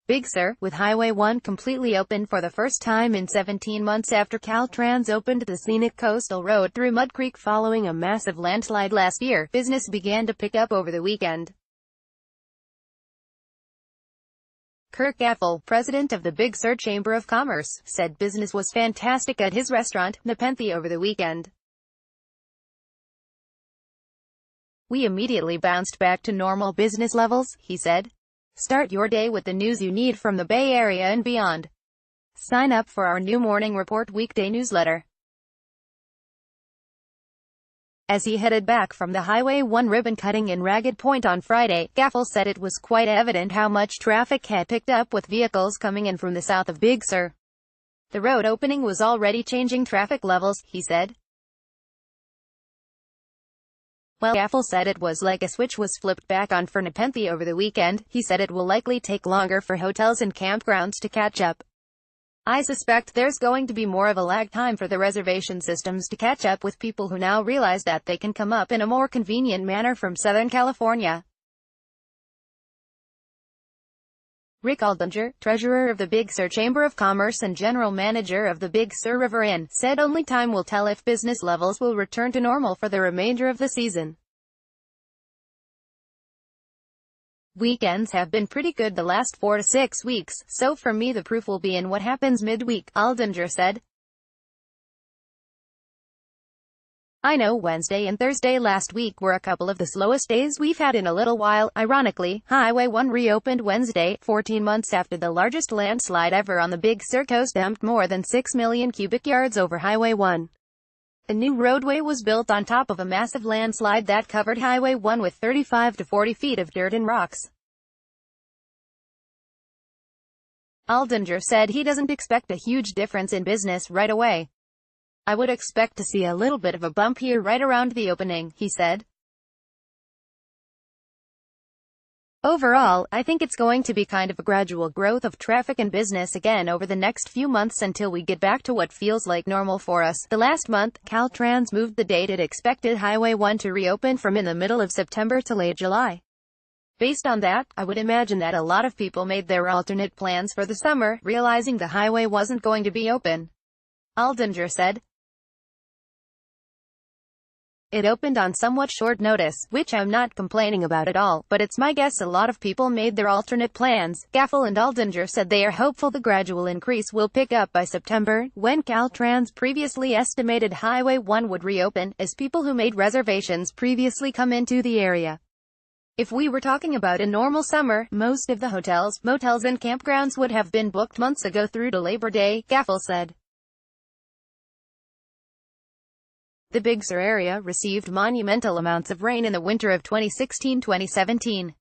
Big Sur, with Highway 1 completely open for the first time in 17 months after Caltrans opened the scenic coastal road through Mud Creek following a massive landslide last year, business began to pick up over the weekend. Kirk Gaffel, president of the Big Sur Chamber of Commerce, said business was fantastic at his restaurant, Nepenthe, over the weekend. "We immediately bounced back to normal business levels," he said. "Start your day with the news you need from the Bay Area and beyond. Sign up for our new Morning Report weekday newsletter." As he headed back from the Highway 1 ribbon-cutting in Ragged Point on Friday, Gaffel said it was quite evident how much traffic had picked up with vehicles coming in from the south of Big Sur. The road opening was already changing traffic levels, he said. While Gaffel said it was like a switch was flipped back on for Nepenthe over the weekend, he said it will likely take longer for hotels and campgrounds to catch up. "I suspect there's going to be more of a lag time for the reservation systems to catch up with people who now realize that they can come up in a more convenient manner from Southern California." Rick Aldinger, treasurer of the Big Sur Chamber of Commerce and general manager of the Big Sur River Inn, said only time will tell if business levels will return to normal for the remainder of the season. "Weekends have been pretty good the last 4 to 6 weeks, so for me the proof will be in what happens midweek," Aldinger said. "I know Wednesday and Thursday last week were a couple of the slowest days we've had in a little while." Ironically, Highway 1 reopened Wednesday, 14 months after the largest landslide ever on the Big Sur coast dumped more than 6 million cubic yards over Highway 1. A new roadway was built on top of a massive landslide that covered Highway 1 with 35 to 40 feet of dirt and rocks. Aldinger said he doesn't expect a huge difference in business right away. "I would expect to see a little bit of a bump here right around the opening," he said. "Overall, I think it's going to be kind of a gradual growth of traffic and business again over the next few months until we get back to what feels like normal for us." The last month, Caltrans moved the date it expected Highway 1 to reopen from in the middle of September to late July. "Based on that, I would imagine that a lot of people made their alternate plans for the summer, realizing the highway wasn't going to be open," Aldinger said. "It opened on somewhat short notice, which I'm not complaining about at all, but it's my guess a lot of people made their alternate plans." Gaffel and Aldinger said they are hopeful the gradual increase will pick up by September, when Caltrans previously estimated Highway 1 would reopen, as people who made reservations previously come into the area. "If we were talking about a normal summer, most of the hotels, motels and campgrounds would have been booked months ago through to Labor Day," Gaffel said. The Big Sur area received monumental amounts of rain in the winter of 2016-2017.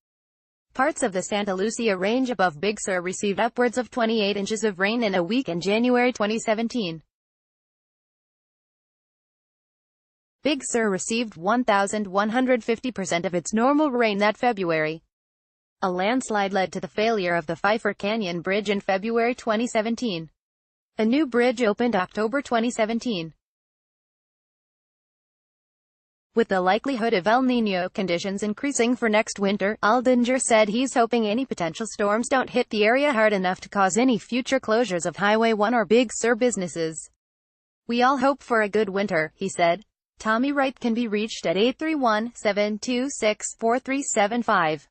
Parts of the Santa Lucia Range above Big Sur received upwards of 28 inches of rain in a week in January 2017. Big Sur received 1,150% of its normal rain that February. A landslide led to the failure of the Pfeiffer Canyon Bridge in February 2017. A new bridge opened October 2017. With the likelihood of El Niño conditions increasing for next winter, Aldinger said he's hoping any potential storms don't hit the area hard enough to cause any future closures of Highway 1 or Big Sur businesses. "We all hope for a good winter," he said. Tommy Wright can be reached at 831-726-4375.